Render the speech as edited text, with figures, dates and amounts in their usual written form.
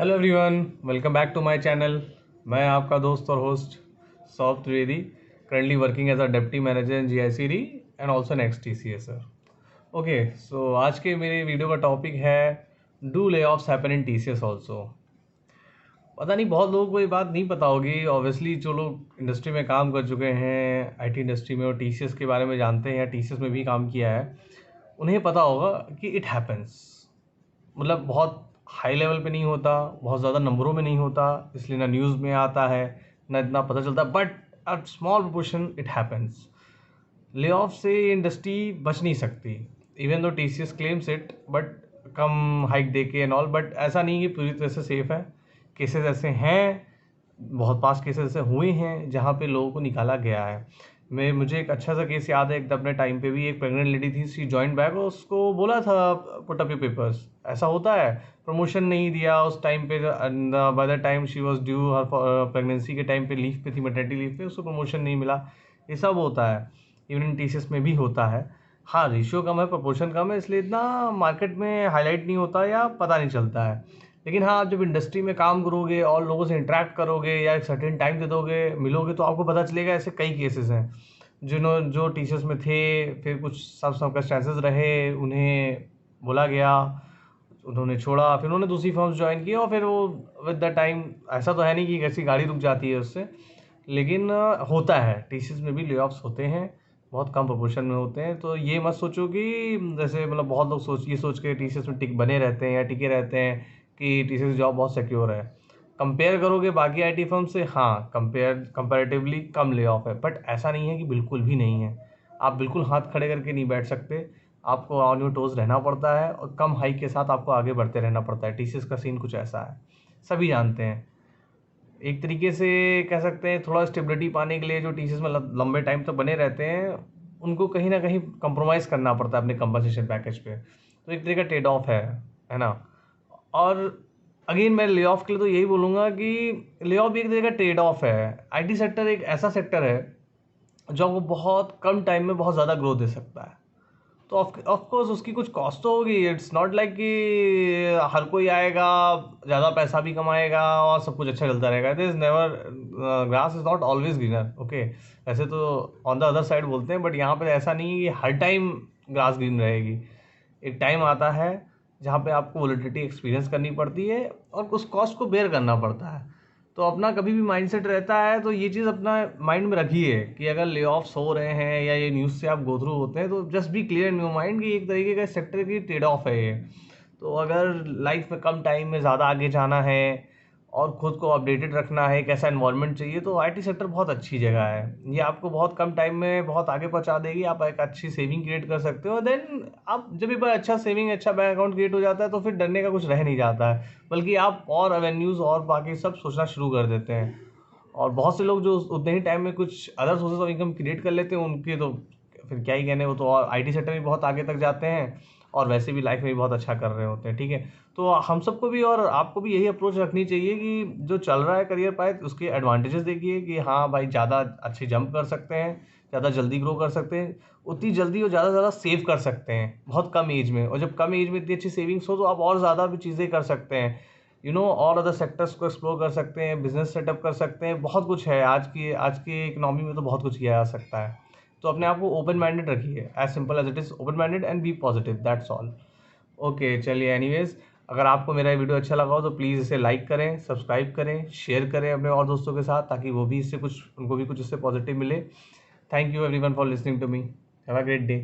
Hello everyone, welcome back to my channel. मैं आपका दोस्त और host Saurabh Trivedi, currently working as a deputy manager in GICD and also in XTCS sir. Okay, so आज के मेरे video का टॉपिक है do layoffs happen in TCS also. पता नहीं बहुत लोगों को ये बात नहीं पता होगी। ऑब्वियसली जो लोग इंडस्ट्री में काम कर चुके हैं, आईटी इंडस्ट्री में, और टीसीएस के बारे में जानते हैं या टीसीएस में भी काम किया है, उन्हें पता होगा कि इट हैपन्स। मतलब बहुत हाई लेवल पे नहीं होता, बहुत ज़्यादा नंबरों में नहीं होता, इसलिए ना न्यूज़ में आता है ना इतना पता चलता, but a small proportion it happens. Layoff से इंडस्ट्री बच नहीं सकती, even though TCS claims it, but कम हाइक दे के एंड ऑल, बट ऐसा नहीं कि पूरी तरह से सेफ है। केसेस ऐसे हैं, बहुत पास केसेस ऐसे हुए हैं जहाँ पे लोगों को निकाला गया है। मुझे एक अच्छा सा केस याद है, एकदम अपने टाइम पे भी एक प्रेग्नेंट लेडी थी, सी जॉइंट बैक, और उसको बोला था पुट अप योर पेपर्स। ऐसा होता है, प्रमोशन नहीं दिया उस टाइम पे, by the time she was due her pregnancy के टाइम पे लीव पे थी, मैटरनिटी लीव पे, उसको प्रमोशन नहीं मिला। ये सब होता है, इवन इन टीसीएस में भी होता है। हाँ, रेशियो कम है, प्रपोर्शन कम है, इसलिए इतना मार्केट में हाईलाइट नहीं होता या पता नहीं चलता है। लेकिन हाँ, आप जब इंडस्ट्री में काम करोगे और लोगों से इंटरेक्ट करोगे या एक सर्टेन टाइम दे दोगे, मिलोगे, तो आपको पता चलेगा। ऐसे कई केसेस हैं जो टीचर्स में थे, फिर कुछ सब सर्कमस्टेंसेस रहे, उन्हें बोला गया, उन्होंने छोड़ा, फिर उन्होंने दूसरी फर्म्स ज्वाइन की, और फिर वो विद द टाइम, ऐसा तो है नहीं कि कैसी गाड़ी रुक जाती है उससे, लेकिन होता है, टीसीएस में भी ले ऑफ्स होते हैं, बहुत कम प्रोपोर्शन में होते हैं। तो ये मत सोचो कि जैसे मतलब बहुत लोग सोच के टीसीएस में बने रहते हैं या टिके रहते हैं कि टीसीएस जॉब बहुत सिक्योर है। कंपेयर करोगे बाकी आईटी फर्म से, हाँ, कंपेरेटिवली कम ले ऑफ है, बट ऐसा नहीं है कि बिल्कुल भी नहीं है। आप बिल्कुल हाथ खड़े करके नहीं बैठ सकते, आपको ऑन योर टोज रहना पड़ता है, और कम हाइक के साथ आपको आगे बढ़ते रहना पड़ता है। टीसीएस का सीन कुछ ऐसा है, सभी जानते हैं। एक तरीके से कह सकते हैं, थोड़ा स्टेबिलिटी पाने के लिए जो टीसीएस में लंबे टाइम तक बने रहते हैं, उनको कहीं ना कहीं कंप्रोमाइज़ करना पड़ता है अपने कंपनसेशन पैकेज पे। तो एक तरीका ट्रेड ऑफ है ना। और अगेन मैं ले ऑफ के लिए तो यही बोलूँगा कि ले ऑफ भी एक तरह का ट्रेड ऑफ है। आईटी सेक्टर एक ऐसा सेक्टर है जो आपको बहुत कम टाइम में बहुत ज़्यादा ग्रोथ दे सकता है। तो ऑफ कोर्स उसकी कुछ कॉस्ट तो होगी। इट्स नॉट लाइक कि हर कोई आएगा, ज़्यादा पैसा भी कमाएगा और सब कुछ अच्छा चलता रहेगा। It is never, grass is not always greener. Okay, वैसे तो ऑन द अदर साइड बोलते हैं, बट यहाँ पे ऐसा नहीं है कि हर टाइम ग्रास ग्रीन रहेगी। एक टाइम आता है जहाँ पे आपको वोलेटिलिटी एक्सपीरियंस करनी पड़ती है और उस कॉस्ट को बेयर करना पड़ता है। तो अपना कभी भी माइंडसेट रहता है, तो ये चीज़ अपना माइंड में रखिए कि अगर ले ऑफ्स हो रहे हैं या ये न्यूज़ से आप गो थ्रू होते हैं, तो just be clear in your mind कि एक तरीके का सेक्टर की ट्रेड ऑफ है ये। तो अगर लाइफ में कम टाइम में ज़्यादा आगे जाना है और खुद को अपडेटेड रखना है, एक ऐसा एनवायरनमेंट चाहिए, तो आईटी सेक्टर बहुत अच्छी जगह है। ये आपको बहुत कम टाइम में बहुत आगे पहुंचा देगी। आप एक अच्छी सेविंग क्रिएट कर सकते हो। देन आप जब एक बार अच्छा सेविंग, अच्छा बैंक अकाउंट क्रिएट हो जाता है, तो फिर डरने का कुछ रह नहीं जाता है, बल्कि आप और एवेन्यूज़ और बाकी सब सोचना शुरू कर देते हैं। और बहुत से लोग जो उतने ही टाइम में कुछ other sources of income create कर लेते हैं, उनके तो फिर क्या ही कहने, वो तो और आईटी सेक्टर में बहुत आगे तक जाते हैं और वैसे भी लाइफ में भी बहुत अच्छा कर रहे होते हैं। ठीक है, तो हम सबको भी और आपको भी यही अप्रोच रखनी चाहिए कि जो चल रहा है करियर पाथ, उसके एडवांटेजेस देखिए कि हाँ भाई, ज़्यादा अच्छे जंप कर सकते हैं, ज़्यादा जल्दी ग्रो कर सकते हैं, उतनी जल्दी और ज़्यादा से ज़्यादा सेव कर सकते हैं बहुत कम एज में। और जब कम एज में इतनी अच्छी सेविंग्स हो, तो आप और ज़्यादा भी चीज़ें कर सकते हैं, और अदर सेक्टर्स को एक्सप्लोर कर सकते हैं, बिजनेस सेटअप कर सकते हैं। बहुत कुछ है, आज की इकोनॉमी में तो बहुत कुछ किया जा सकता है। तो अपने आप को ओपन माइंडेड रखिए, as simple as it is, open minded and be positive, that's all. Okay, चलिए, एनीवेज, अगर आपको मेरा वीडियो अच्छा लगा हो तो प्लीज़ इसे लाइक करें, सब्सक्राइब करें, शेयर करें अपने और दोस्तों के साथ, ताकि वो भी इससे कुछ, उनको भी कुछ इससे पॉजिटिव मिले। Thank you everyone for listening to me. Have a great day.